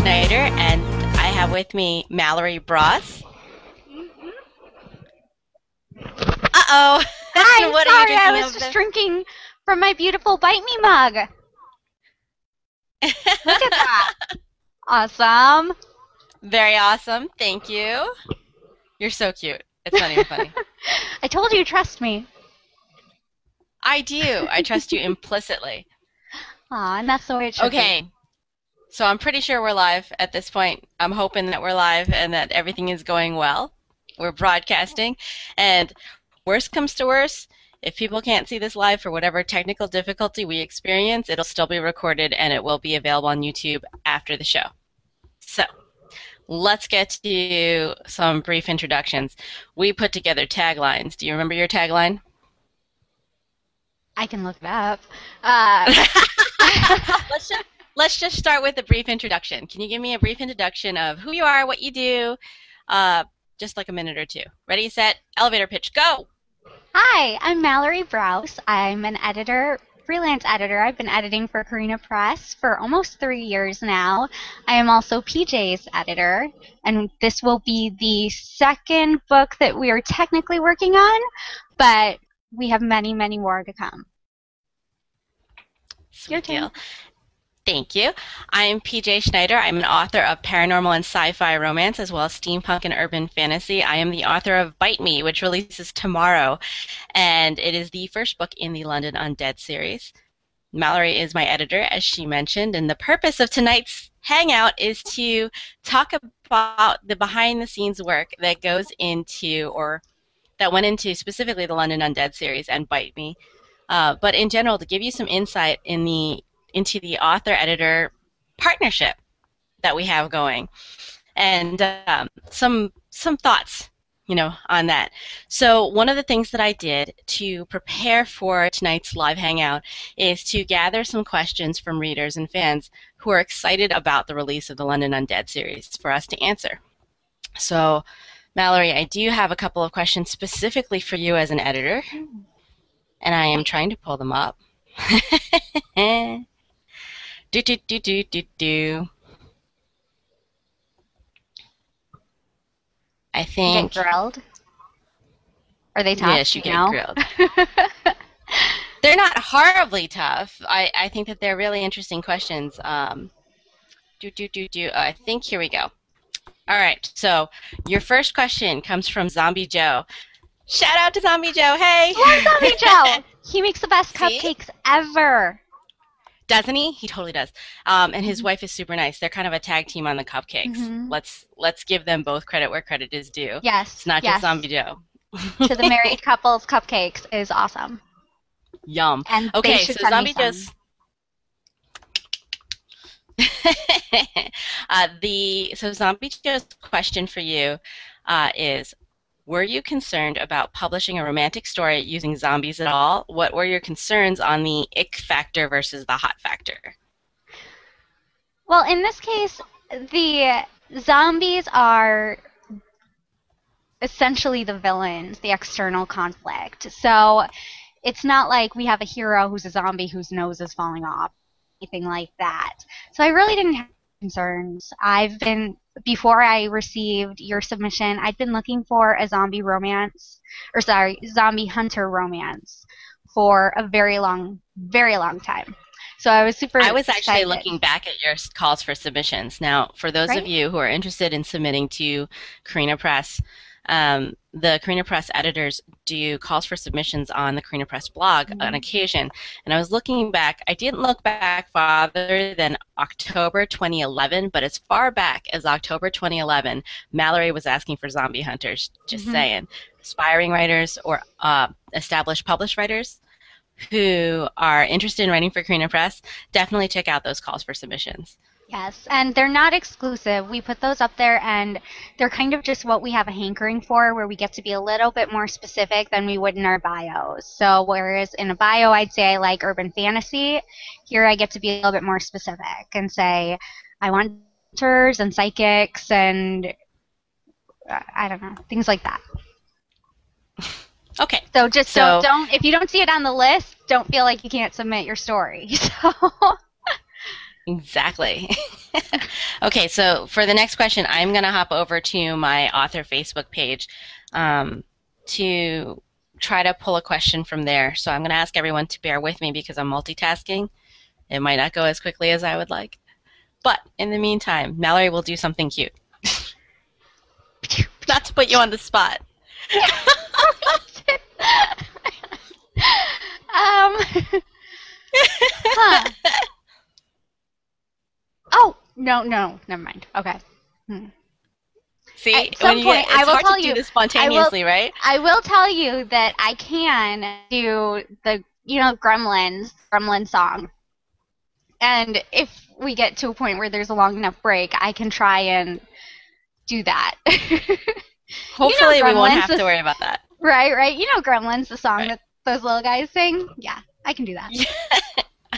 Schnyder, and I have with me Mallory Braus. Uh-oh! Hi, What are you sorry, I drinking was of just there? drinking from my beautiful Bite Me mug. Look at that. Awesome. Very awesome, thank you. You're so cute. It's not even funny. I told you, trust me. I do. I trust you implicitly. Aw, and that's the way it should be. Okay, so I'm pretty sure we're live at this point. I'm hoping that we're live and that everything is going well. We're broadcasting, and worst comes to worst, if people can't see this live for whatever technical difficulty we experience, it'll still be recorded and it will be available on YouTube after the show. So, let's get to some brief introductions. We put together taglines. Do you remember your tagline? I can look it up. Uh, Let's just start with a brief introduction. Can you give me a brief introduction of who you are, what you do, just like a minute or two? Ready, set, elevator pitch, go! Hi, I'm Mallory Braus. I'm an editor, freelance editor. I've been editing for Carina Press for almost 3 years now. I am also PJ's editor, and this will be the second book that we are technically working on, but we have many, many more to come. Your Sweet turn. deal. Thank you. I'm PJ Schnyder. I'm an author of paranormal and sci-fi romance as well as steampunk and urban fantasy. I am the author of Bite Me, which releases tomorrow, and it is the first book in the London Undead series. Mallory is my editor, as she mentioned, and the purpose of tonight's hangout is to talk about the behind-the-scenes work that goes into, or that went into specifically the London Undead series and Bite Me, but in general to give you some insight into the author-editor partnership that we have going, and some thoughts, on that. So one of the things that I did to prepare for tonight's live hangout is to gather some questions from readers and fans who are excited about the release of the London Undead series for us to answer. So, Mallory, I do have a couple of questions specifically for you as an editor, and I am trying to pull them up. Do, do, do, do, do, do. I You think, get grilled? Are they tough? yes, you Do you get know? grilled. They're not horribly tough. I think that they're really interesting questions. I think here we go. All right, so your first question comes from Zombie Joe. Shout out to Zombie Joe, hey! Love Zombie Joe! He makes the best See? cupcakes ever. Doesn't he? He totally does. And his wife is super nice. They're kind of a tag team on the cupcakes. Mhm. Let's give them both credit where credit is due. Yes, It's not just yes. Zombie Joe. To the married couples, cupcakes is awesome. Yum. And they Okay, should so send me Zombie Joe's Zombie Joe's question for you is: were you concerned about publishing a romantic story using zombies at all? What were your concerns on the ick factor versus the hot factor? Well, in this case, the zombies are essentially the villains, the external conflict. So it's not like we have a hero who's a zombie whose nose is falling off, anything like that. So I really didn't have concerns. Before I received your submission, I'd been looking for a zombie romance, or sorry, zombie hunter romance for a very long time. So I was super I was actually excited. looking back at your calls for submissions. Now, for those of Right? you who are interested in submitting to Carina Press, the Carina Press editors do calls for submissions on the Carina Press blog on occasion. And I was looking back. I didn't look back farther than October 2011, but as far back as October 2011, Mallory was asking for zombie hunters. Just saying. Aspiring writers or established published writers who are interested in writing for Carina Press, definitely check out those calls for submissions. Yes, and they're not exclusive. We put those up there, and they're kind of just what we have a hankering for, where we get to be a little bit more specific than we would in our bios. So whereas in a bio I'd say I like urban fantasy, here I get to be a little bit more specific and say I want hunters and psychics and I don't know, things like that. Okay. So just don't if you don't see it on the list, don't feel like you can't submit your story. So Exactly. Okay, so for the next question, I'm going to hop over to my author Facebook page um, to try to pull a question from there. So I'm going to ask everyone to bear with me because I'm multitasking. It might not go as quickly as I would like. But in the meantime, Mallory will do something cute. Not to put you on the spot. Huh. Oh, no, no, never mind. Okay. Hmm. See, At when some you point, get, I it's will hard to tell do you, this I will, spontaneously, right? I will tell you that I can do the, Gremlin song. And if we get to a point where there's a long enough break, I can try and do that. Hopefully, we won't Gremlins, have to worry about that. right? Gremlins, the song Right. that those little guys sing? Yeah, I can do that.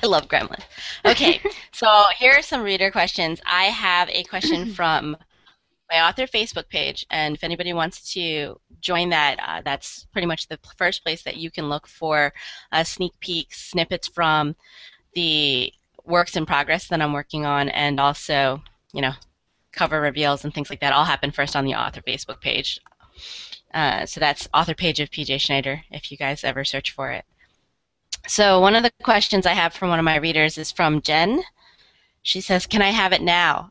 I love Gremlins. Okay, so here are some reader questions. I have a question from my author Facebook page, and if anybody wants to join that, that's pretty much the first place that you can look for sneak peeks, snippets from the works in progress that I'm working on, and also, you know, cover reveals and things like that all happen first on the author Facebook page. So that's author page of PJ Schnyder, if you guys ever search for it. So one of the questions I have from one of my readers is from Jen. She says, "Can I have it now?"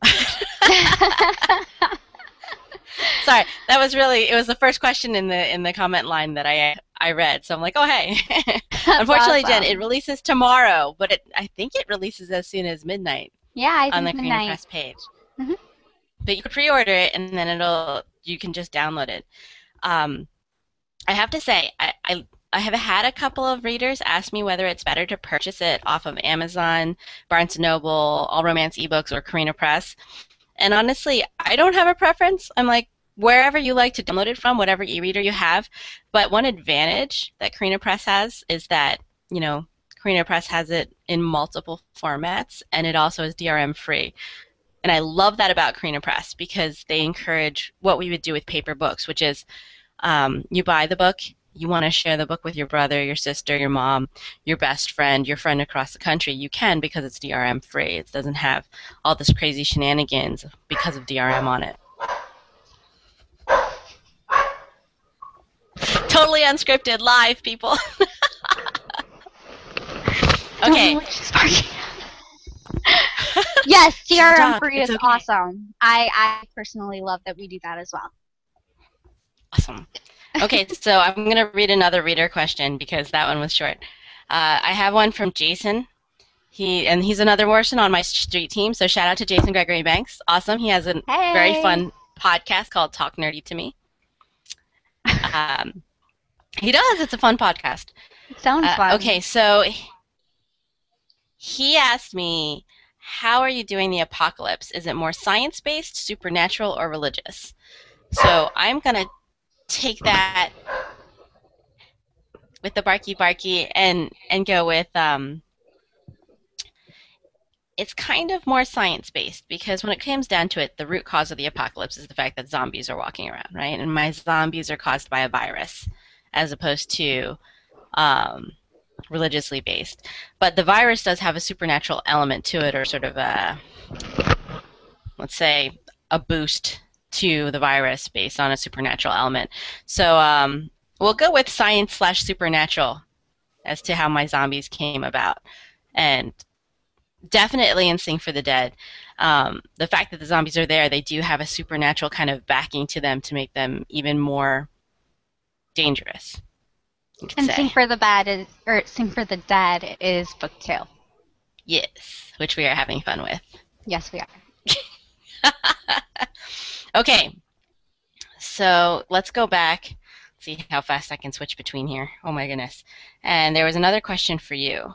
Sorry, that was really it was the first question in the comment line that I read. So I'm like, "Oh, hey." That's Unfortunately, Jen, it awesome. releases tomorrow, but I think it releases as soon as midnight Yeah, I on think the Creator midnight. Press page. Hmm. But you can pre-order it and then you can just download it. Um, I have to say, I have had a couple of readers ask me whether it's better to purchase it off of Amazon, Barnes& Noble, All Romance eBooks, or Carina Press. And honestly, I don't have a preference. I'm like, wherever you like to download it from, whatever e-reader you have. But one advantage that Carina Press has is that, you know, Carina Press has it in multiple formats, and it also is DRM free. And I love that about Carina Press because they encourage what we would do with paper books, which is you buy the book, you want to share the book with your brother, your sister, your mom, your best friend, your friend across the country. You can because it's DRM free. It doesn't have all this crazy shenanigans because of DRM on it. Totally unscripted, live, people. Don't know Okay. what she's barking. Yes, She's a CRM dog. free It's is okay. awesome. I personally love that we do that as well. Awesome. Okay, so I'm going to read another reader question because that one was short. I have one from Jason. He's another Morrison on my street team, so shout out to Jason Gregory Banks. Awesome. He has a very Hey. fun podcast called Talk Nerdy to Me. Um, he does. It's a fun podcast. It sounds Okay, fun. so he asked me, how are you doing the apocalypse? Is it more science-based, supernatural, or religious? So I'm going to take that with the barky barky and go with it's kind of more science based because when it comes down to it, the root cause of the apocalypse is the fact that zombies are walking around, right? And my zombies are caused by a virus as opposed to um, religiously based. But the virus does have a supernatural element to it, or sort of a, let's say, a boost to the virus based on a supernatural element. So we'll go with science slash supernatural as to how my zombies came about. And definitely in Sing for the Dead. The fact that the zombies are there, they do have a supernatural kind of backing to them to make them even more dangerous, you could And say. Sing for the Dead is book 2. Yes, which we are having fun with. Yes, we are. Okay, so let's go back. See how fast I can switch between here. Oh my goodness. And there was another question for you.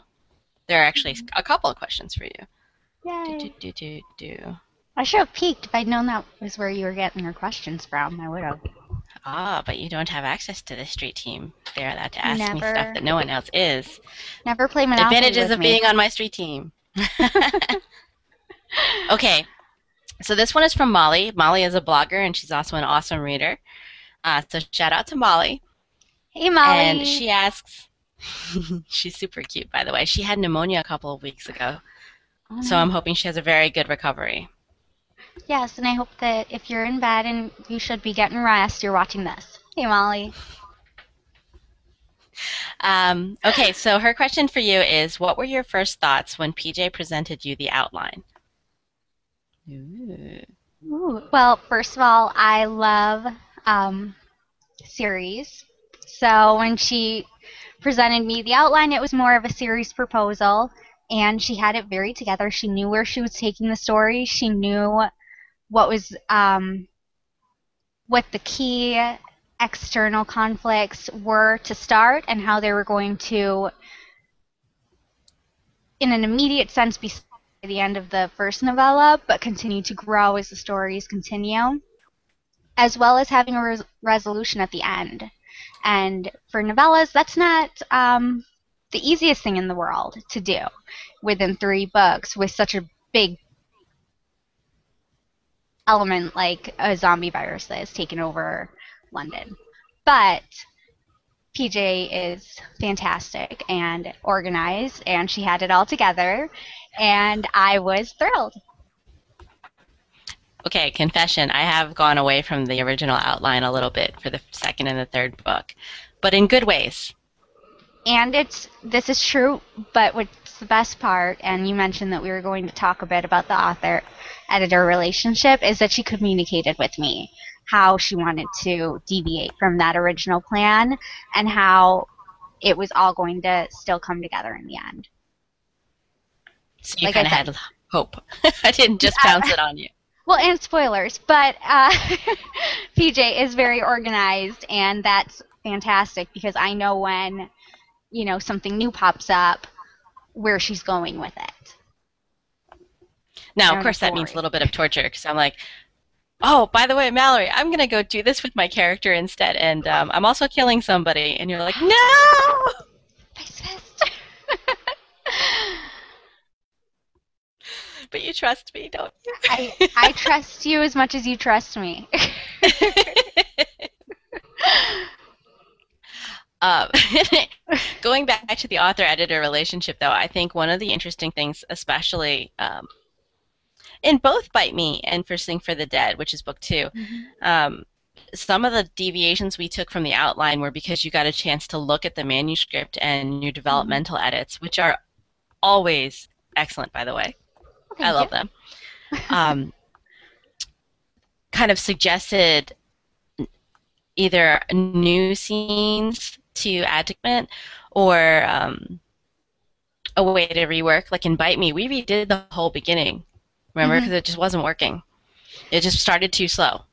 There are actually a couple of questions for you. Do, do, Yay. do, do, do. I should have peeked. If I'd known that was where you were getting your questions from, I would have. Ah, but you don't have access to the street team. They're allowed to ask me stuff Never, that no one else is. never play Monopoly Advantages with of me. being on my street team. Okay, so this one is from Molly. Molly is a blogger and she's also an awesome reader. So shout out to Molly. Hey, And Molly. she asks, she's super cute, by the way. She had pneumonia a couple of weeks ago, Oh so I'm no. hoping she has a very good recovery. Yes, and I hope that if you're in bed and you should be getting rest, you're watching this. Hey, Molly. Okay, so her question for you is, what were your first thoughts when PJ presented you the outline? Ooh. Ooh. Well, first of all, I love um, series. So when she presented me the outline, it was more of a series proposal, and she had it very together. She knew where she was taking the story. She knew what was what the key external conflicts were to start and how they were going to, in an immediate sense, be by the end of the first novella, but continue to grow as the stories continue, as well as having a resolution at the end. And for novellas, that's not the easiest thing in the world to do within 3 books with such a big element like a zombie virus that has taken over London. But PJ is fantastic and organized, and she had it all together, and I was thrilled. Okay, confession. I have gone away from the original outline a little bit for the second and the third book, but in good ways. And this is true, but what's the best part, and you mentioned that we were going to talk a bit about the author editor relationship, is that she communicated with me how she wanted to deviate from that original plan and how it was all going to still come together in the end. So you Like I kind of said, had hope. I didn't just bounce it on you. well, and spoilers, but PJ is very organized, and that's fantastic because I know when, something new pops up, where she's going with it. I Now, of don't have course, to that means a worry. little bit of torture because I'm like, oh, by the way, Mallory, I'm gonna go do this with my character instead, and I'm also killing somebody, and you're like, no! Face fist. But you trust me, don't I trust you as much as you trust me. you? Um, going back to the author-editor relationship, though, I think one of the interesting things, especially in both Bite Me and First Thing for the Dead, which is book two, Mhm. um, some of the deviations we took from the outline were because you got a chance to look at the manuscript and your Mhm. developmental edits, which are always excellent, by the way. Well, I thank you. love them. Um, kind of suggested either new scenes to add to it or a way to rework. Like in Bite Me, we redid the whole beginning, remember? Mhm. Because it just wasn't working. It just started too slow.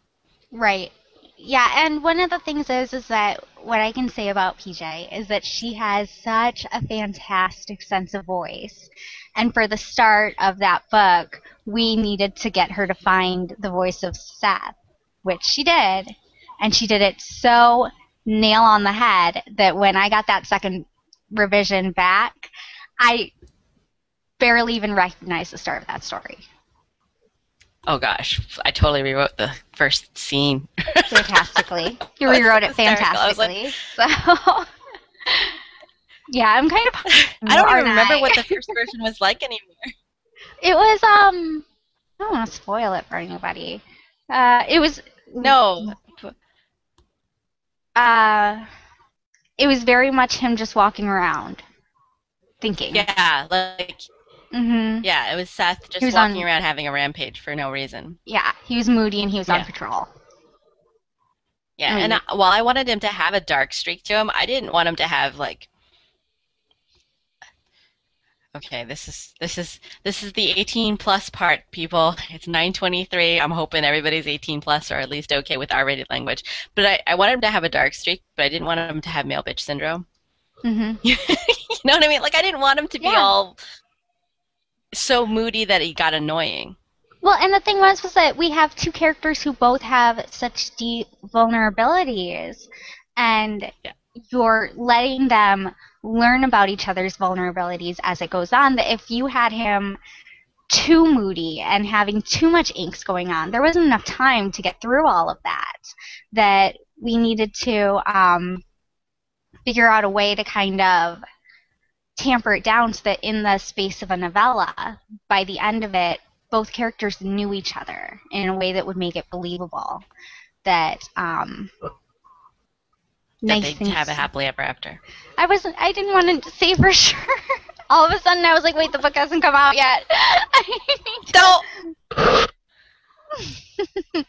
Right. Yeah, and one of the things is that what I can say about PJ is that she has such a fantastic sense of voice. And for the start of that book, we needed to get her to find the voice of Seth, which she did. And she did it so nail on the head that when I got that second revision back, I barely even recognized the start of that story. Oh gosh, I totally rewrote the first scene. Fantastically. You It was rewrote it hysterical. I was like, fantastically. So yeah, I'm kind of I don't more, even aren't remember I? what the first version was like anymore. It was I don't want to spoil it for anybody. It was No. uh it was very much him just walking around thinking. Yeah, like Mhm. yeah, it was Seth He just was walking on around having a rampage for no reason. yeah, he was moody and he was on Yeah. patrol. Yeah, I and mean, while I wanted him to have a dark streak to him, I didn't want him to have like, okay, this is the 18 plus part, people. It's 9:23. I'm hoping everybody's 18 plus or at least okay with R-rated language. But I wanted him to have a dark streak, but I didn't want him to have male bitch syndrome. mhm. You know what I mean? Like I didn't want him to be Yeah. all so moody that he got annoying. Well, and the thing was that we have two characters who both have such deep vulnerabilities, and Yeah. you're letting them learn about each other's vulnerabilities as it goes on. That if you had him too moody and having too much angst going on, there wasn't enough time to get through all of that. That we needed to figure out a way to kind of tamper it down so that in the space of a novella, by the end of it, both characters knew each other in a way that would make it believable that That nice they have a things. happily ever after. I didn't want to say for sure. All of a sudden, I was like, wait, the book hasn't come out yet. I need Don't. to.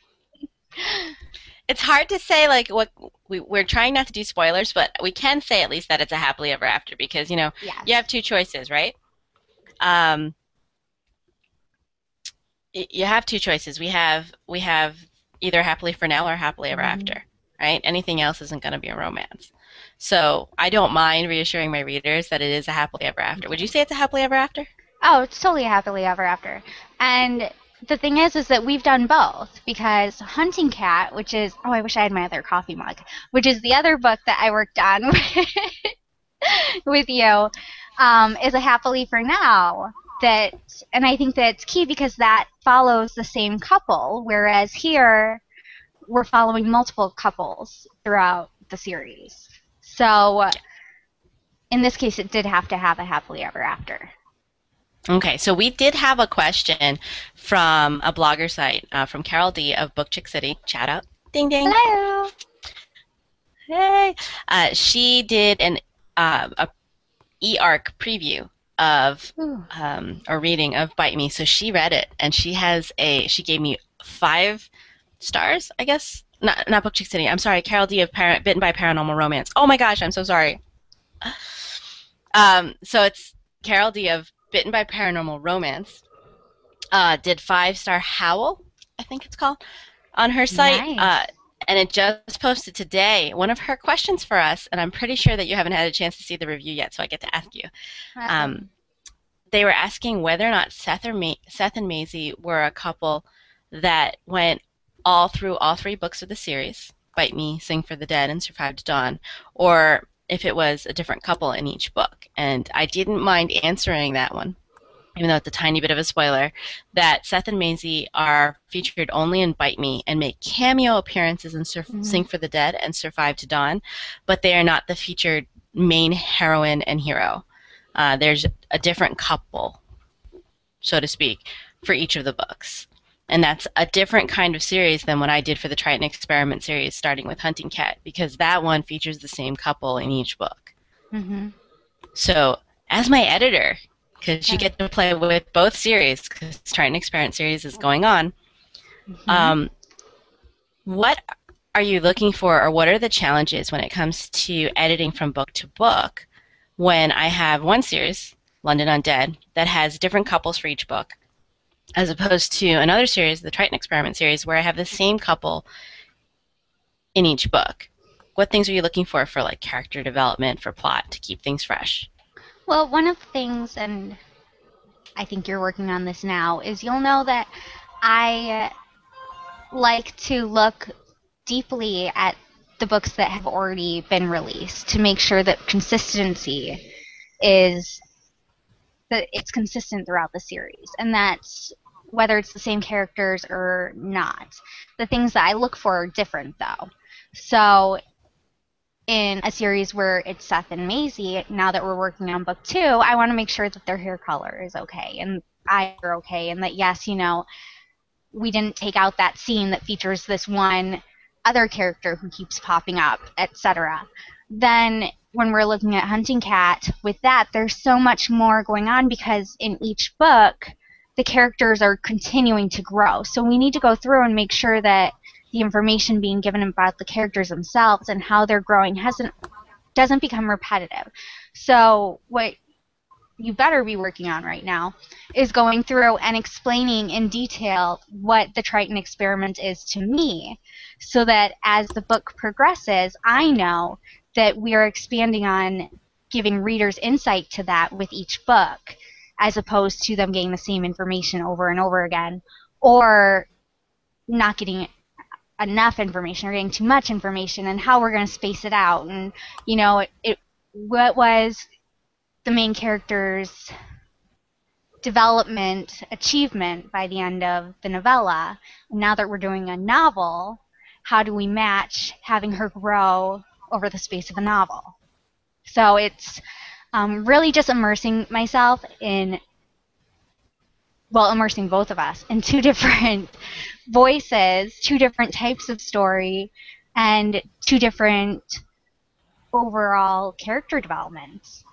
It's hard to say like what we're trying not to do spoilers, but we can say at least that it's a happily ever after because you Yes. have two choices, right? Um, you have two choices. We have either happily for now or happily ever Mm-hmm. after, right? Anything else isn't going to be a romance. So I don't mind reassuring my readers that it is a happily ever after. Would you say it's a happily ever after? Oh, it's totally happily ever after. And the thing is that we've done both because Hunting Cat, which is I wish I had my other coffee mug, which is the other book that I worked on with you, is a happily for now. That and I think that's key because that follows the same couple, whereas here we're following multiple couples throughout the series. So in this case, it did have to have a happily ever after. Okay, so we did have a question from a blogger site from Carol D of Book Chick City. Shout out. Ding ding. Hello. Hey. She did an a e-arc preview of Ooh. or reading of Bite Me. So she read it and she gave me 5 stars, I guess. Not Book Chick City. I'm sorry, Carol D of Bitten by Paranormal Romance. Oh my gosh, I'm so sorry. So it's Carol D of Bitten by Paranormal Romance. Did 5-star Howl, I think it's called, on her site. Nice. And it just posted today one of her questions for us, and I'm pretty sure that you haven't had a chance to see the review yet, so I get to ask you. Um, they were asking whether or not Seth and Maisie were a couple that went all through all 3 books of the series, Bite Me, Sing for the Dead, and Survive to Dawn, or if it was a different couple in each book. And I didn't mind answering that one, even though it's a tiny bit of a spoiler, that Seth and Maisie are featured only in Bite Me and make cameo appearances in Sing for the Dead and Survive to Dawn, but they are not the featured main heroine and hero. There's a different couple, so to speak, for each of the books. And that's a different kind of series than what I did for the Triton Experiment series, starting with Hunting Cat, because that one features the same couple in each book. Mm-hmm. So, as my editor, because you get to play with both series, because Triton Experiment series is going on, what are you looking for, or what are the challenges when it comes to editing from book to book when I have one series, London Undead, that has different couples for each book, as opposed to another series, the Triton Experiment series, where I have the same couple in each book? What things are you looking for like character development, for plot, to keep things fresh? Well, one of the things, and I think you're working on this now, is you'll know that I like to look deeply at the books that have already been released to make sure that consistency is that it's consistent throughout the series, and that's whether it's the same characters or not. The things that I look for are different, though. So in a series where it's Seth and Maisie, now that we're working on book 2, I want to make sure that their hair color is okay and eyes are okay, and that yes, we didn't take out that scene that features this one other character who keeps popping up, etc. Then when we're looking at Hunting Cat, with that, there's so much more going on because in each book, the characters are continuing to grow. So we need to go through and make sure that the information being given about the characters themselves and how they're growing doesn't become repetitive. So what you better be working on right now is going through and explaining in detail what the Triton experiment is to me, so that as the book progresses, I know that we are expanding on giving readers insight to that with each book, as opposed to them getting the same information over and over again, or not getting enough information or getting too much information, and how we're going to space it out. And what was the main character's development achievement by the end of the novella. Now that we're doing a novel, how do we match having her grow over the space of a novel? So it's really just immersing myself in well, immersing both of us in two different voices, two different types of story, and two different overall character developments.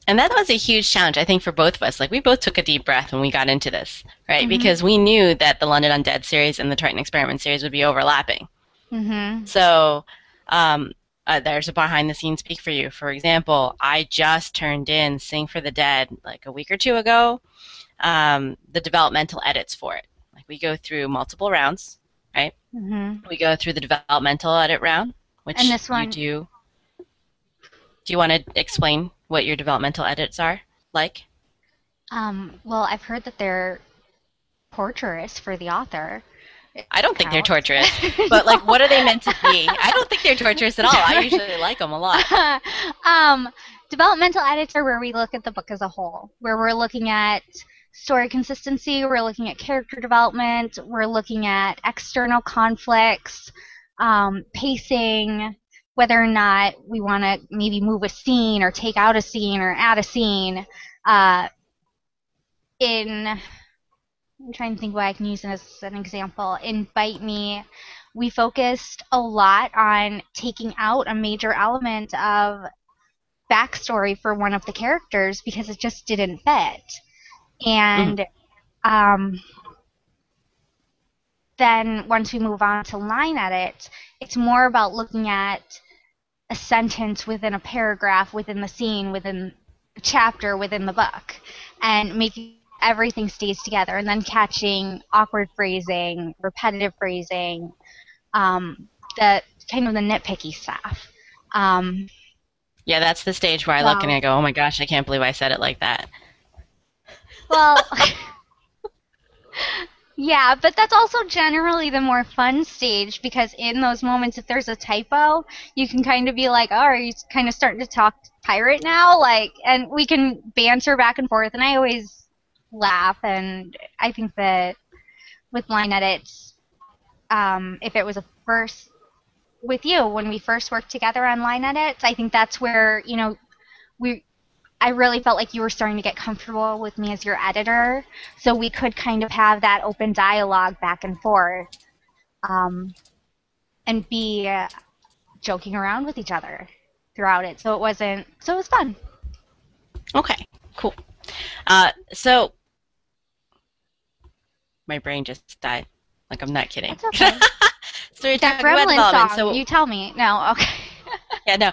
And that was a huge challenge, I think, for both of us. Like, we both took a deep breath when we got into this, right? Mm-hmm. Because we knew that the London Undead series and the Triton Experiment series would be overlapping. Mm-hmm. So, um, there's a behind the scenes peek for you. For example, I just turned in Sing for the Dead like a week or two ago, the developmental edits for it. Like, we go through multiple rounds, right? Mm-hmm. We go through the developmental edit round, And which this you one, do. Do you want to explain what your developmental edits are like? well, I've heard that they're torturous for the author. I don't think they're Count. torturous, but like, what are they meant to be? I don't think they're torturous at all. I usually like them a lot. um, developmental edits are where we look at the book as a whole, where we're looking at story consistency, we're looking at character development, we're looking at external conflicts, pacing, whether or not we want to maybe move a scene or take out a scene or add a scene. In I'm trying to think what I can use as an example. In Bite Me, we focused a lot on taking out a major element of backstory for one of the characters because it just didn't fit. Mhm. And then once we move on to line edit, it's more about looking at a sentence within a paragraph, within the scene, within a chapter, within the book, and making everything stays together, and then catching awkward phrasing, repetitive phrasing, the kind of the nitpicky stuff. Um, Yeah, that's the stage where I look and so, I go, "Oh my gosh, I can't believe I said it like that." well, yeah, but that's also generally the more fun stage because in those moments, if there's a typo, you can kind of be like, "Oh, are you kind of starting to talk pirate now?" Like, and we can banter back and forth, and I always laugh, and I think that with line edits, if it was a first with you when we first worked together on line edits, I think that's where we I really felt like you were starting to get comfortable with me as your editor, so we could kind of have that open dialogue back and forth, um, and be joking around with each other throughout it. So it was fun. Okay, cool. So my brain just died. Like, I'm not kidding. That's okay. So we're That talking about Gremlin development. song, So you tell me. No, okay. yeah, no.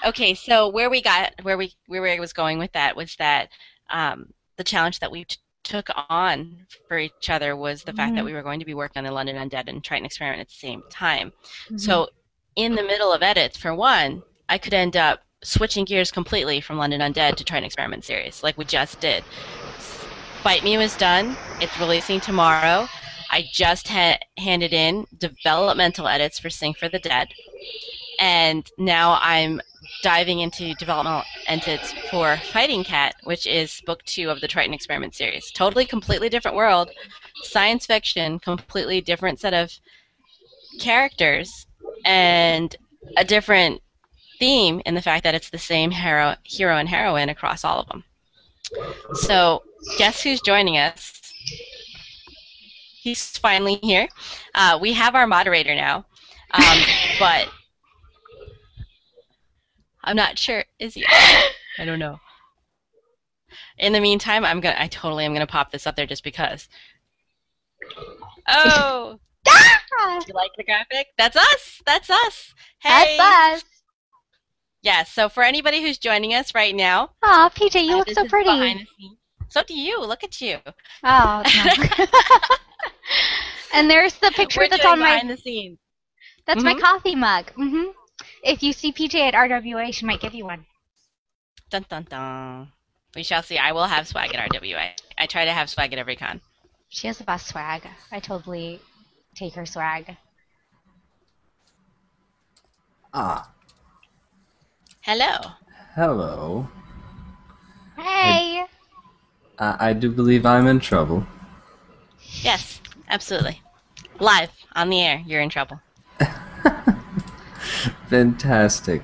Okay, so where I was going with that was that the challenge that we took on for each other was the fact that Mhm. we were going to be working on the London Undead and Triton Experiment at the same time. Mhm. So in the middle of edits, for one, I could end up switching gears completely from London Undead to Triton Experiment series, like we just did. Bite Me was done. It's releasing tomorrow. I just handed in developmental edits for Sing for the Dead, and now I'm diving into developmental edits for Fighting Cat, which is book 2 of the Triton Experiment series. Totally, completely different world, science fiction, completely different set of characters, and a different theme in the fact that it's the same hero and heroine across all of them. So, guess who's joining us? He's finally here. We have our moderator now, but I'm not sure. Is he? I don't know. In the meantime, I totally am gonna pop this up there just because. Oh, Ah! you like the graphic? That's us. That's us. That's Hey. us. Yeah. So for anybody who's joining us right now, Aw, PJ, you look this so is behind pretty. the scenes. So do you. Look at you. Oh, no. And there's the picture We're that's doing on my behind the scenes. that's my Mm-hmm. coffee mug. If you see PJ at RWA, she might give you one. Dun dun dun. We shall see. I will have swag at RWA. I try to have swag at every con. She has the best swag. I totally take her swag. Ah, Hello. hello. I, Hey! I do believe I'm in trouble. Yes, absolutely. Live on the air. You're in trouble. Fantastic.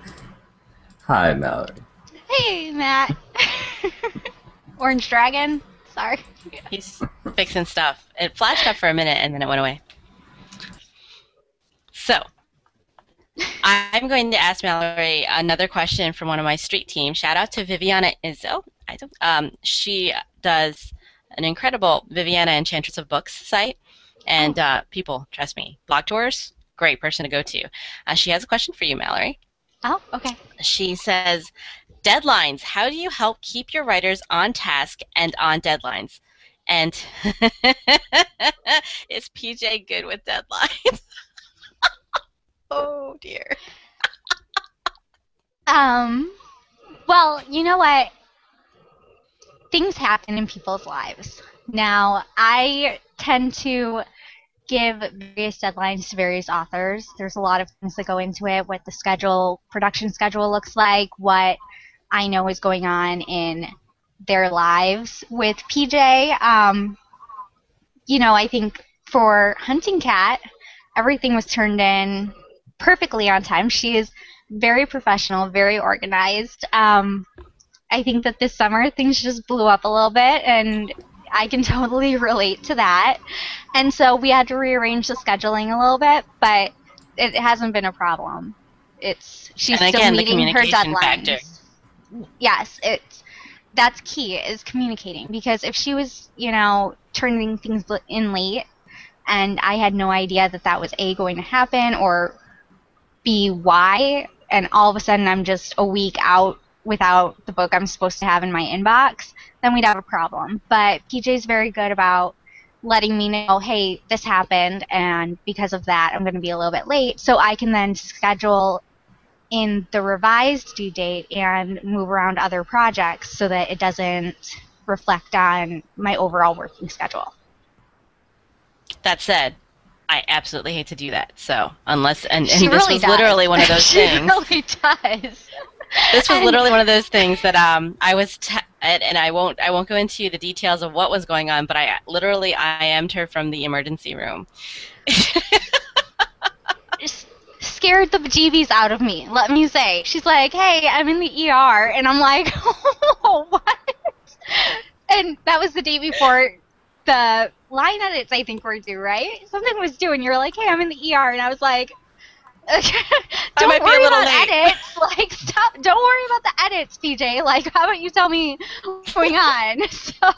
Hi, Mallory. Hey, Matt. Orange Dragon. Sorry. He's fixing stuff. It flashed up for a minute and then it went away. So, I'm going to ask Mallory another question from one of my street team. Shout out to Viviana Izzo. She does an incredible Viviana Enchantress of Books site. And people, trust me, blog tours, great person to go to. She has a question for you, Mallory. Oh, okay. She says, deadlines. How do you help keep your writers on task and on deadlines? And is PJ good with deadlines? Oh, dear. Well, you know what? Things happen in people's lives. Now, I tend to give various deadlines to various authors. There's a lot of things that go into it, what the schedule, production schedule looks like, what I know is going on in their lives. With PJ, you know, I think for Hunting Cat, everything was turned in perfectly on time. She is very professional, very organized. I think that this summer things just blew up a little bit, and I can totally relate to that. And so we had to rearrange the scheduling a little bit, but it hasn't been a problem. She's And still again, the meeting her communication deadlines. factor. Yes, that's key, is communicating, because if she was, you know, turning things in late and I had no idea that that was A, going to happen, or B, why, and all of a sudden I'm just a week out without the book I'm supposed to have in my inbox, then we'd have a problem. But PJ's very good about letting me know, hey, this happened, and because of that I'm going to be a little bit late, so I can then schedule in the revised due date and move around other projects so that it doesn't reflect on my overall working schedule. That said, I absolutely hate to do that. So, unless, and She this really was does. literally one of those She things. really does. This was literally one of those things that I was, and I won't go into the details of what was going on, but I IM'd her from the emergency room. Scared the bejeebies out of me, let me say. She's like, hey, I'm in the ER, and I'm like, oh, what? And that was the day before the line edits, I think, were due, right? Something was due, and you're like, hey, I'm in the ER, and I was like, don't worry about edits. Like, stop. Don't worry about the edits, PJ. Like, how about you tell me what's going on? So,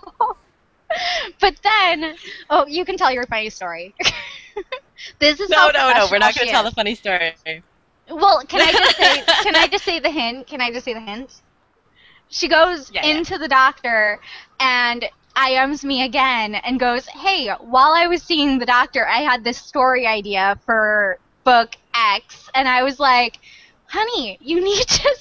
but then, oh, you can tell your funny story. This is no. We're not going to tell the funny story. Well, can I just say the hint? Can I just say the hint? She goes into the doctor and IMs me again and goes, hey, while I was seeing the doctor, I had this story idea for book X, and I was like, honey, you need to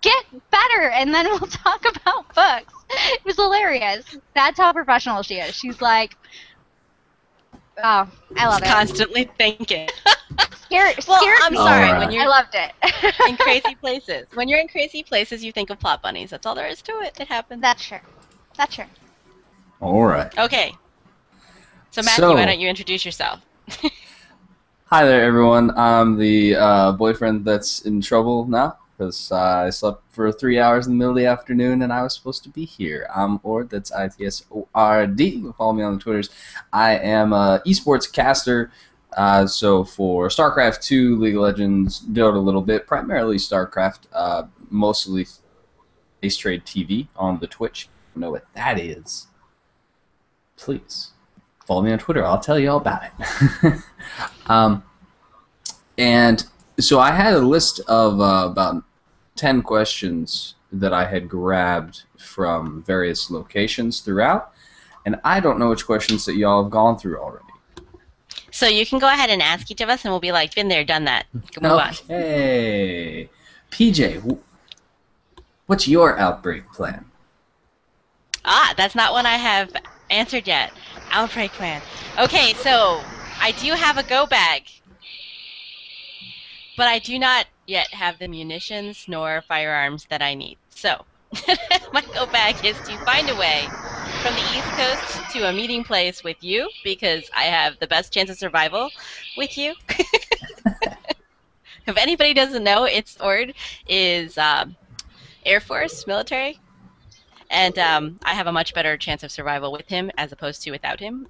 get better, and then we'll talk about books. It was hilarious. That's how professional she is. She's like, oh, I love it. Constantly thinking. Scared I'm me. sorry. Right. When you're I loved it. in crazy places. When you're in crazy places, you think of plot bunnies. That's all there is to it. It happens. That's true. That's true. All right. Okay. So, Matthew, why don't you introduce yourself? Hi there, everyone. I'm the boyfriend that's in trouble now because I slept for 3 hours in the middle of the afternoon and I was supposed to be here. I'm Ord. That's ITSORD. You can follow me on the Twitters. I am an esports caster. So for StarCraft 2, League of Legends, Dota a little bit, primarily StarCraft, mostly Ace Trade TV on the Twitch. If you know what that is, please follow me on Twitter. I'll tell you all about it. And so I had a list of about 10 questions that I had grabbed from various locations throughout, and I don't know which questions that y'all have gone through already. So you can go ahead and ask each of us, and we'll be like, been there, done that. Move on. Okay. PJ, what's your outbreak plan? That's not one I have answered yet. Outbreak plan. Okay, so I do have a go bag, but I do not yet have the munitions nor firearms that I need. So my go bag is to find a way from the East Coast to a meeting place with you, because I have the best chance of survival with you. If anybody doesn't know, Ord is Air Force, military. And I have a much better chance of survival with him as opposed to without him.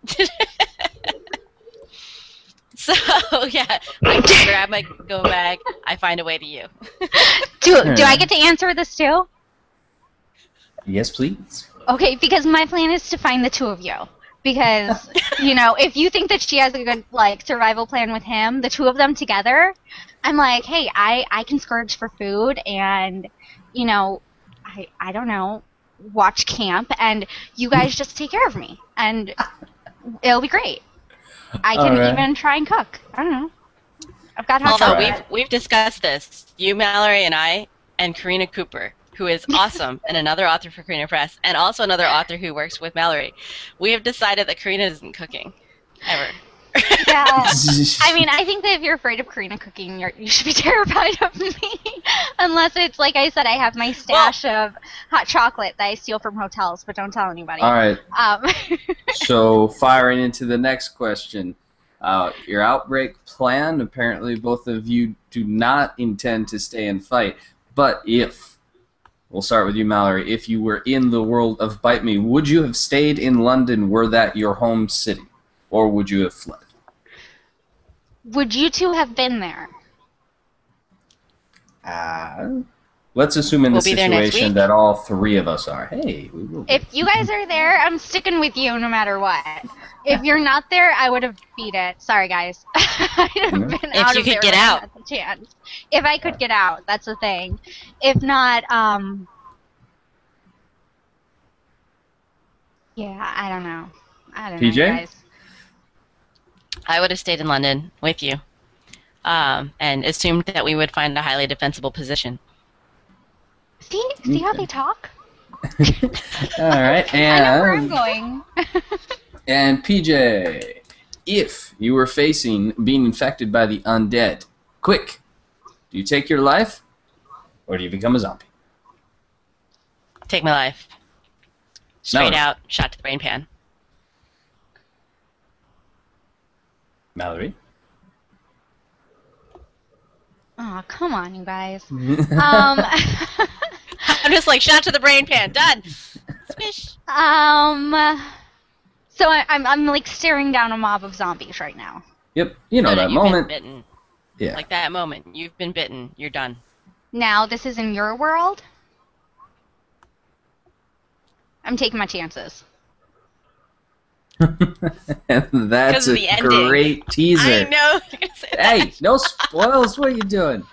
So, yeah, I grab my go bag, I find a way to you. Do I get to answer this too? Yes, please. Okay, because my plan is to find the two of you. Because, if you think that she has a good, survival plan with him, the two of them together, I'm like, hey, I can scourge for food and, I don't know, watch camp, and you guys just take care of me, and it'll be great. I can even try and cook. I don't know. I've got hot chocolate. We've discussed this. You, Mallory, and I, and Karina Cooper, who is awesome and another author for Karina Press, and also another author who works with Mallory. We have decided that Karina isn't cooking ever. Yeah. I mean, I think that if you're afraid of Karina cooking, you should be terrified of me. Unless it's, like I said, I have my stash of hot chocolate that I steal from hotels, but don't tell anybody. All right. So, firing into the next question. Your outbreak plan, apparently both of you do not intend to stay and fight, but we'll start with you, Mallory, if you were in the world of Bite Me, would you have stayed in London were that your home city? Or would you have fled? Would you two have been there? Let's assume in this situation that all three of us are. Hey, we will. If you guys are there, I'm sticking with you no matter what. If you're not there, I would have beat it. Sorry, guys. I'd have been if you could get out. Chance. If I could get out, that's the thing. If not, yeah, I don't know. PJ? Know, guys. I would have stayed in London with you, and assumed that we would find a highly defensible position. See how they talk? All right, and I know where I'm going. And PJ, if you were facing being infected by the undead, quick, do you take your life, or do you become a zombie? Take my life. Straight out, shot to the brain pan. Mallory? Oh, come on, you guys. I'm just like, shot to the brain pan, done. Squish. So I'm like staring down a mob of zombies right now. Yep, you know that moment. Been bitten. Yeah. Like that moment, you've been bitten, you're done. Now, this is in your world? I'm taking my chances. And that's a great teaser. I know. Hey, no spoils. What are you doing?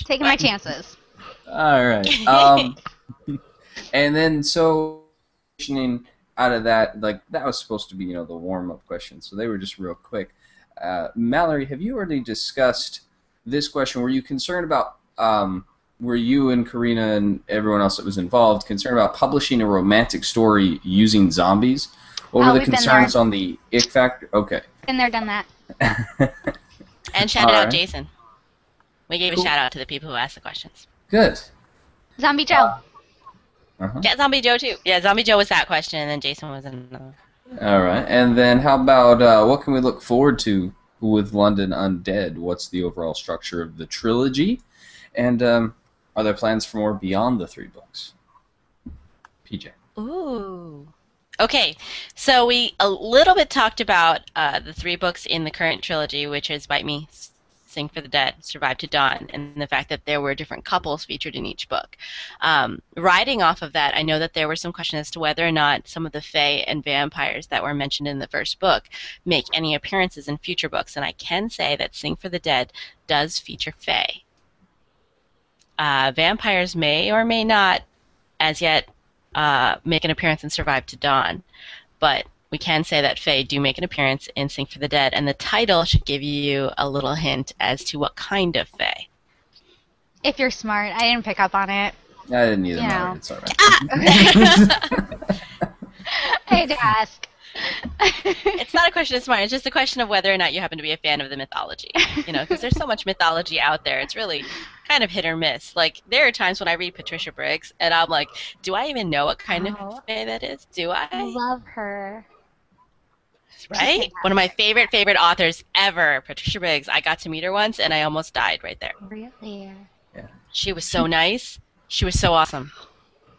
Taking my chances. All right. And then so, out of that, like that was supposed to be, the warm-up questions, so they were just real quick. Mallory, have you already discussed this question? Were you concerned about? Were you and Karina and everyone else that was involved concerned about publishing a romantic story using zombies? What were the concerns on the ick factor? Okay. Been there, done that. And shouted out Jason. We gave a shout out to the people who asked the questions. Good. Zombie Joe. Yeah, Zombie Joe too. Yeah, Zombie Joe was that question, and then Jason was another. All right. And then how about what can we look forward to with London Undead? What's the overall structure of the trilogy? And are there plans for more beyond the 3 books? PJ. Ooh. Okay, so we a little bit talked about the 3 books in the current trilogy, which is Bite Me, Sing for the Dead, Survive to Dawn, and the fact that there were different couples featured in each book. Riding off of that, I know that there were some questions as to whether or not some of the fae and vampires that were mentioned in the first book make any appearances in future books, and I can say that Sing for the Dead does feature fae. Vampires may or may not, as yet, make an appearance in Survive to Dawn, but we can say that fae do make an appearance in Sing for the Dead, and the title should give you a little hint as to what kind of fae. If you're smart. I didn't pick up on it. I didn't either. No, it's all right. I had to ask. It's not a question of smart. It's just a question of whether or not you happen to be a fan of the mythology. Because there's so much mythology out there. It's really kind of hit or miss. Like, there are times when I read Patricia Briggs, and I'm like, do I even know what kind of fae that is? Do I? I love her. Right? One of my favorite authors ever, Patricia Briggs. I got to meet her once, and I almost died right there. Really? Yeah. She was so nice. She was so awesome.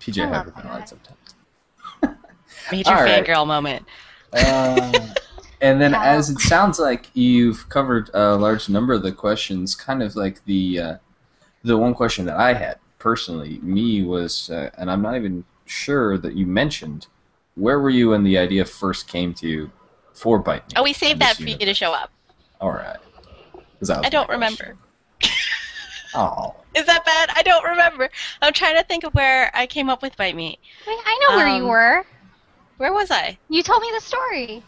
PJ had her sometimes. Major All right. fangirl moment. And then, How? as it sounds like you've covered a large number of the questions, kind of like the one question that I had personally, me was, and I'm not even sure that you mentioned, where were you when the idea first came to you for Bite Oh, Me we and saved that this for you to show universe? up. All right, because that I was my don't question. remember. Oh, Is that bad? I don't remember. I'm trying to think of where I came up with Bite Me. Wait, I know where you were. Where was I? You told me the story.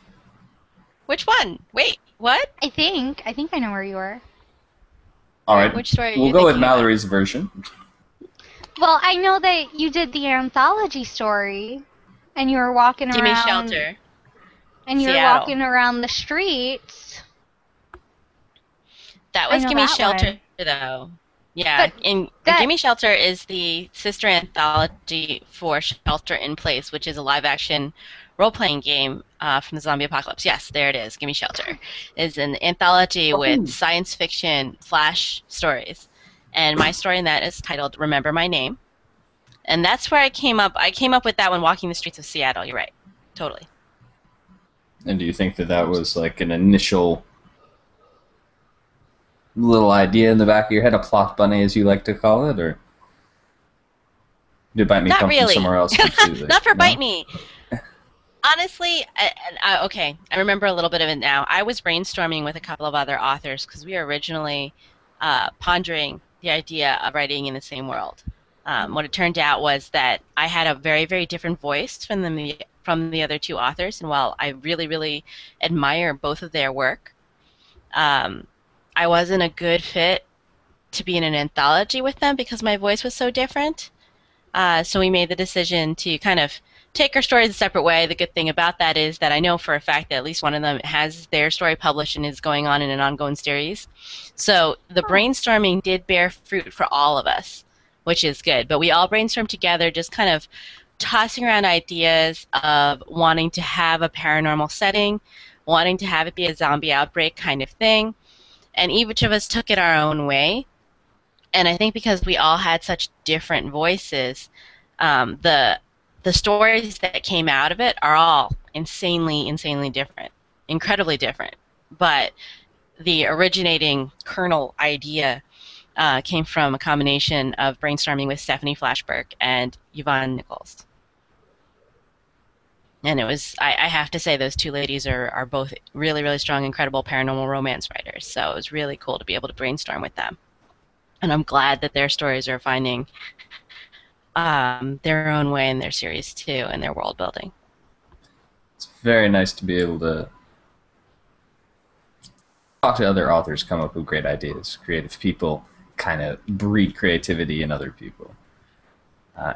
Which one? Wait, what? I think I know where you were. all right. Which story are We'll you go with thinking about? Mallory's version. Well, I know that you did the anthology story, and you were walking Gimme around, Shelter. and you were Seattle. walking around the streets. That I was know Gimme that Shelter, one. though. Yeah, But and that Gimme Shelter is the sister anthology for Shelter in Place, which is a live-action role-playing game from the zombie apocalypse. Yes, there it is. Gimme Shelter is an anthology with Woohoo. science fiction flash stories, and my story in that is titled "Remember My Name," and that's where I came up. I came up with that when walking the streets of Seattle. You're right, totally. And do you think that that was like an initial little idea in the back of your head, a plot bunny, as you like to call it, or did Bite Me Not come from really. somewhere else completely? Not for No? Bite Me. Honestly, okay, I remember a little bit of it now. I was brainstorming with a couple of other authors because we were originally pondering the idea of writing in the same world. What it turned out was that I had a very, very different voice from the other two authors, and while I really, really admire both of their work, I wasn't a good fit to be in an anthology with them because my voice was so different. So we made the decision to kind of take our stories a separate way. The good thing about that is that I know for a fact that at least one of them has their story published and is going on in an ongoing series. So the brainstorming did bear fruit for all of us, which is good. But we all brainstormed together, just kind of tossing around ideas of wanting to have a paranormal setting, wanting to have it be a zombie outbreak kind of thing. And each of us took it our own way. And I think because we all had such different voices, the stories that came out of it are all insanely, insanely different, incredibly different. But the originating kernel idea came from a combination of brainstorming with Stephanie Flashberg and Yvonne Nichols. And it was, I have to say, those two ladies are both really, really strong, incredible paranormal romance writers. So it was really cool to be able to brainstorm with them. And I'm glad that their stories are finding their own way in their series too, and their world building. It's very nice to be able to talk to other authors, come up with great ideas. Creative people kind of breed creativity in other people.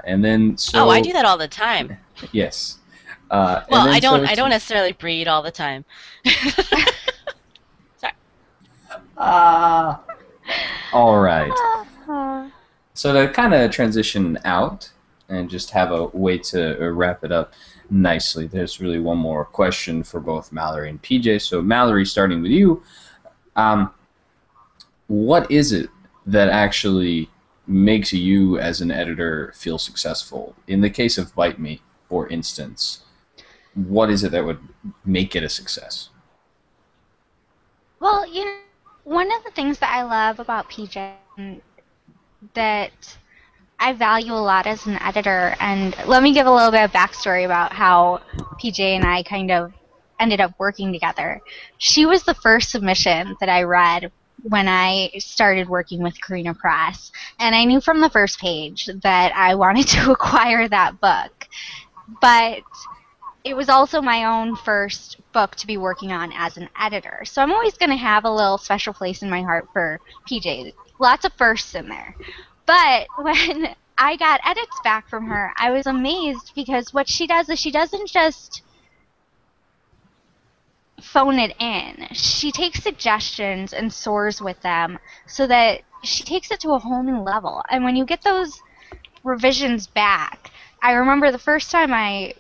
And then so Oh, I do that all the time. yes. Well, and then I don't. so I don't necessarily breed all the time. Sorry. All right. So to kind of transition out and just have a way to wrap it up nicely, there's really one more question for both Mallory and PJ. So Mallory, starting with you, what is it that actually makes you as an editor feel successful? In the case of Bite Me, for instance, what is it that would make it a success? Well, one of the things that I love about PJ that I value a lot as an editor, and let me give a little bit of backstory about how PJ and I kind of ended up working together. She was the first submission that I read when I started working with Carina Press, and I knew from the first page that I wanted to acquire that book. But it was also my own first book to be working on as an editor. So I'm always going to have a little special place in my heart for PJ. Lots of firsts in there. But when I got edits back from her, I was amazed because what she does is she doesn't just phone it in. She takes suggestions and soars with them so that she takes it to a whole new level. And when you get those revisions back, I remember the first time I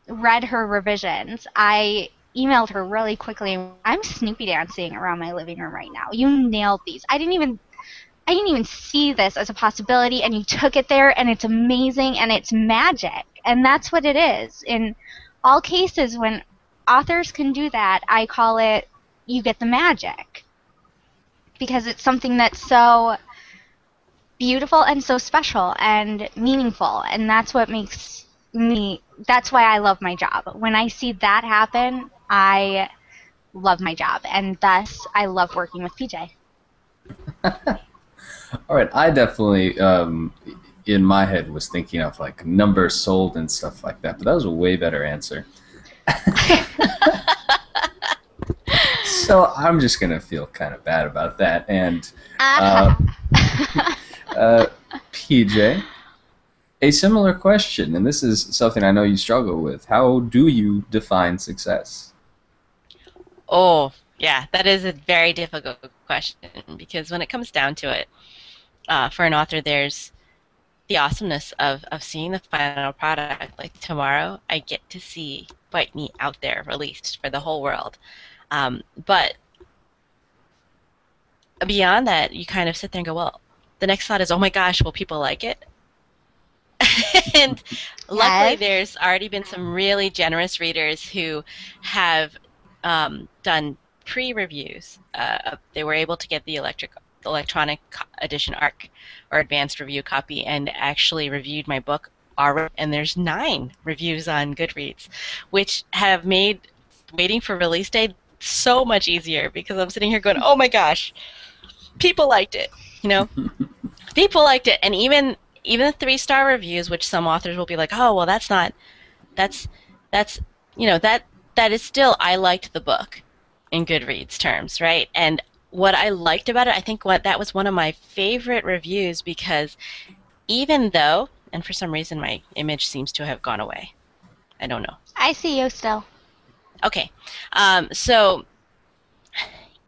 read her revisions, I emailed her really quickly. I'm Snoopy dancing around my living room right now. You nailed these. I didn't even see this as a possibility, and you took it there, and it's amazing, and it's magic. And that's what it is. In all cases, when authors can do that, I call it you get the magic. Because it's something that's so beautiful and so special and meaningful. And that's what makes that's why I love my job. When I see that happen, I love my job. And thus, I love working with PJ. All right, I definitely, in my head, was thinking of like numbers sold and stuff like that, but that was a way better answer. So I'm just gonna feel kind of bad about that. And PJ, a similar question, and this is something I know you struggle with. How do you define success? Oh, yeah, that is a very difficult question because when it comes down to it, for an author, there's the awesomeness of seeing the final product. Like tomorrow, I get to see Bite Me out there released for the whole world. But beyond that, you kind of sit there and go, well, the next thought is, oh my gosh, will people like it? And luckily, there's already been some really generous readers who have done pre-reviews. They were able to get the electronic edition ARC or advanced review copy and actually reviewed my book already. And there's 9 reviews on Goodreads, which have made waiting for release day so much easier because I'm sitting here going, oh my gosh, people liked it. You know, people liked it, and even the 3-star reviews, which some authors will be like, oh well, that's you know that is still I liked the book in Goodreads terms, right? And what I liked about it, I think that was one of my favorite reviews because even though, and for some reason my image seems to have gone away, I don't know. I see you still. Okay, so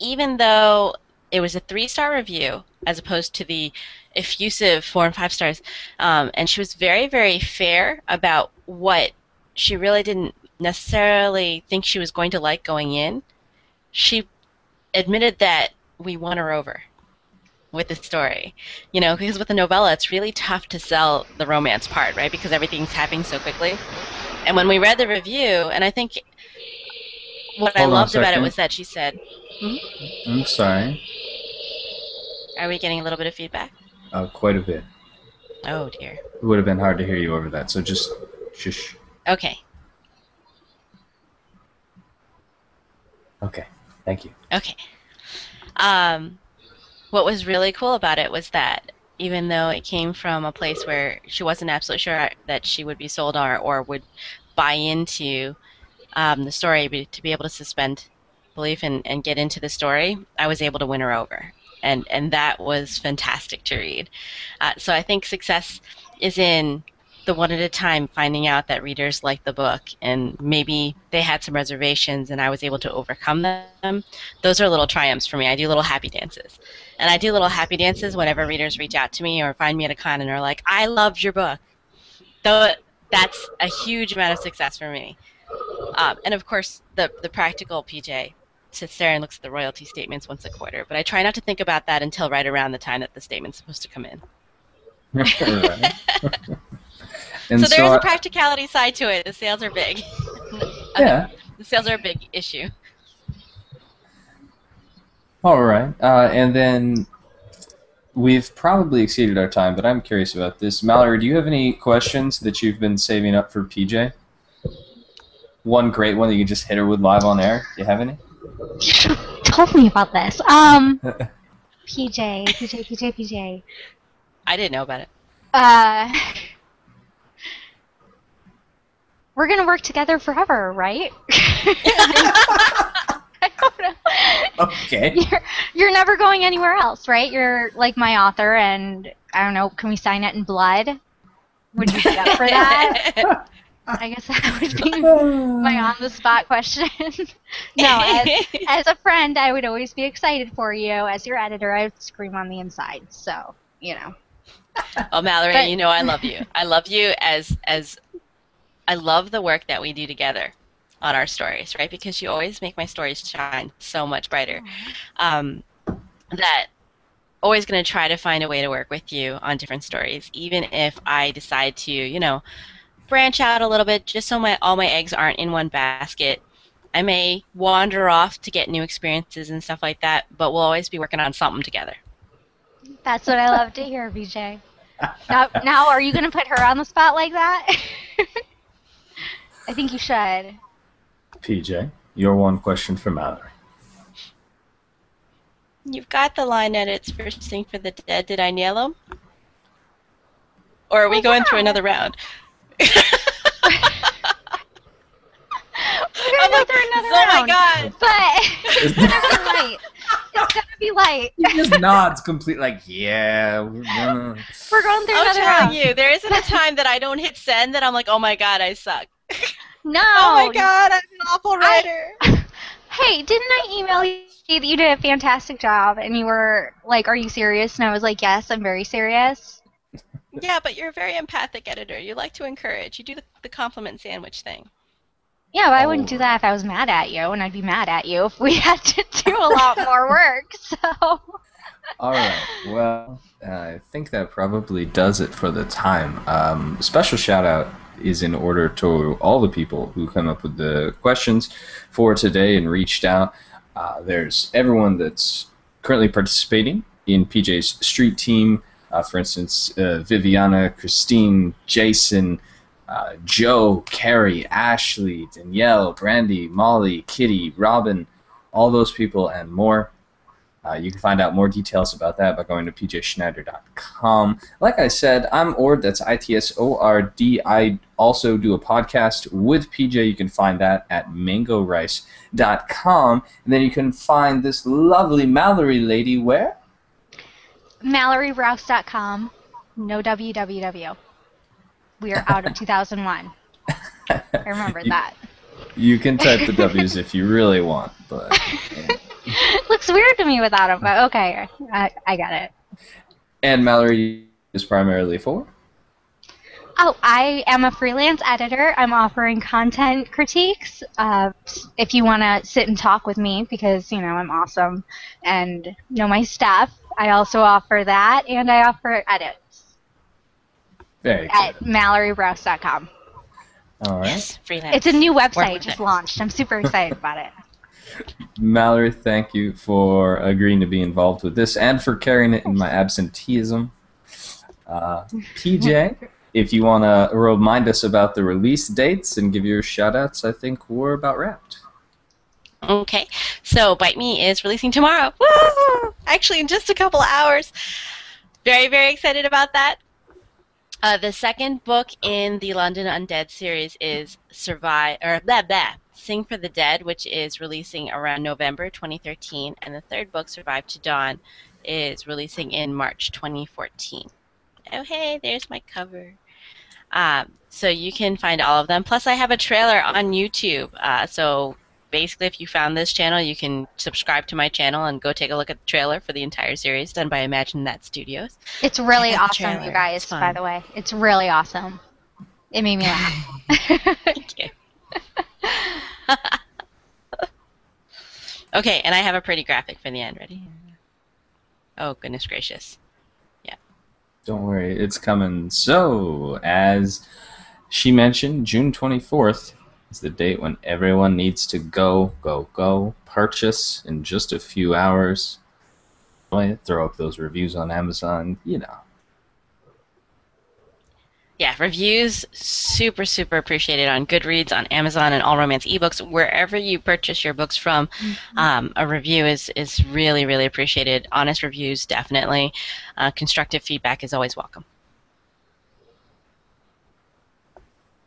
even though it was a 3-star review as opposed to the effusive 4 and 5 stars, and she was very, very fair about what she really didn't necessarily think she was going to like going in. She admitted that we won her over with the story, you know, because with a novella it's really tough to sell the romance part, right? Because everything's happening so quickly. And when we read the review, and I think what I loved about it was that she said, I'm sorry. Are we getting a little bit of feedback? Quite a bit. Oh dear. It would have been hard to hear you over that, so just shush. Okay. Okay, thank you. Okay. What was really cool about it was that even though it came from a place where she wasn't absolutely sure that she would be sold or would buy into the story, but to be able to suspend belief and get into the story, I was able to win her over. And that was fantastic to read. So I think success is in the one at a time finding out that readers like the book and maybe they had some reservations and I was able to overcome them. Those are little triumphs for me. I do little happy dances. And I do little happy dances whenever readers reach out to me or find me at a con and are like, I loved your book. Though that's a huge amount of success for me. And of course, the practical PJ sits there and looks at the royalty statements once a quarter. But I try not to think about that until right around the time that the statement's supposed to come in. And so there is a practicality side to it. The sales are big. Yeah. The sales are a big issue. All right. And then we've probably exceeded our time, but I'm curious about this. Mallory, do you have any questions that you've been saving up for PJ? One great one that you can just hit her with live on air. Do you have any? You told me about this. PJ. I didn't know about it. We're gonna work together forever, right? I don't know. Okay. You're never going anywhere else, right? You're like my author, and I don't know. Can we sign it in blood? Would you be up for that? I guess that would be my on-the-spot question. No, as a friend, I would always be excited for you. As your editor, I would scream on the inside. So, you know. Oh, Mallory, you know I love you. I love you as I love the work that we do together on our stories, right? Because you always make my stories shine so much brighter. That always going to try to find a way to work with you on different stories, even if I decide to, you know, branch out a little bit just so all my eggs aren't in one basket. I may wander off to get new experiences and stuff like that, but we'll always be working on something together. That's what I love to hear, PJ. Now, are you going to put her on the spot like that? I think you should. PJ, your one question for Mallory. You've got the line edits for Sing for the Dead. Did I nail them? Or are we going through another round? We're going to go through another round. Oh my god! But it's going to be light. It's going to be light. He just nods complete like, yeah. We're going through I'm another telling round. you, there isn't a time that I don't hit send that I'm like, oh my god, I suck. No. Oh my god, I'm an awful writer. Hey, didn't I email you that you did a fantastic job? And you were like, are you serious? And I was like, yes, I'm very serious. Yeah, but you're a very empathic editor. You like to encourage. You do the compliment sandwich thing. Yeah, but I wouldn't do that if I was mad at you, and I'd be mad at you if we had to do a lot more work, so... All right. Well, I think that probably does it for the time. Special shout out is in order to all the people who come up with the questions for today and reached out. There's everyone that's currently participating in PJ's Street Team. For instance, Viviana, Christine, Jason, Joe, Carrie, Ashley, Danielle, Brandy, Molly, Kitty, Robin, all those people and more. You can find out more details about that by going to pjschnyder.com. Like I said, I'm Ord, that's ITSORD. I also do a podcast with PJ. You can find that at mangorice.com. And then you can find this lovely Mallory lady where? MalloryBraus.com. No www. We are out of 2001. I remember that. You can type the W's if you really want, but... Looks weird to me without them, but okay. I got it. And Mallory is primarily for? Oh, I am a freelance editor. I'm offering content critiques. If you want to sit and talk with me because, you know, I'm awesome and know my stuff, I also offer that, and I offer edits. Very at good. MalloryBraus.com. All right. Yes, freelance. It's a new website just launched. I'm super excited about it. Mallory, thank you for agreeing to be involved with this and for carrying it in my absenteeism. PJ, if you want to remind us about the release dates and give your shout-outs, I think we're about wrapped. Okay, so Bite Me is releasing tomorrow. Woo! Actually, in just a couple of hours. Very, very excited about that. The second book in the London Undead series is Sing for the Dead, which is releasing around November 2013, and the third book, Survive to Dawn, is releasing in March 2014. Oh, hey, there's my cover. So you can find all of them. Plus, I have a trailer on YouTube. So basically, if you found this channel, you can subscribe to my channel and go take a look at the trailer for the entire series done by Imagine That Studios. It's really Check out the awesome, trailer. you guys, It's fun. by the way. It's really awesome. It made me laugh. Thank you. Okay, and I have a pretty graphic for the end. Ready? Oh, goodness gracious. Don't worry, it's coming. So, as she mentioned, June 24th is the date when everyone needs to go purchase in just a few hours. Throw up those reviews on Amazon, you know. Yeah, reviews, super, super appreciated on Goodreads, on Amazon, and All Romance eBooks. Wherever you purchase your books from, a review is really, really appreciated. Honest reviews, definitely. Constructive feedback is always welcome.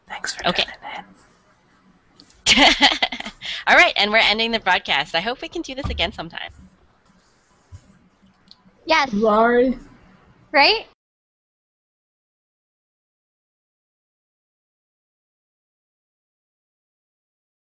Thanks for Okay. tuning in. All right, and we're ending the broadcast. I hope we can do this again sometime. Yes, Sorry. right?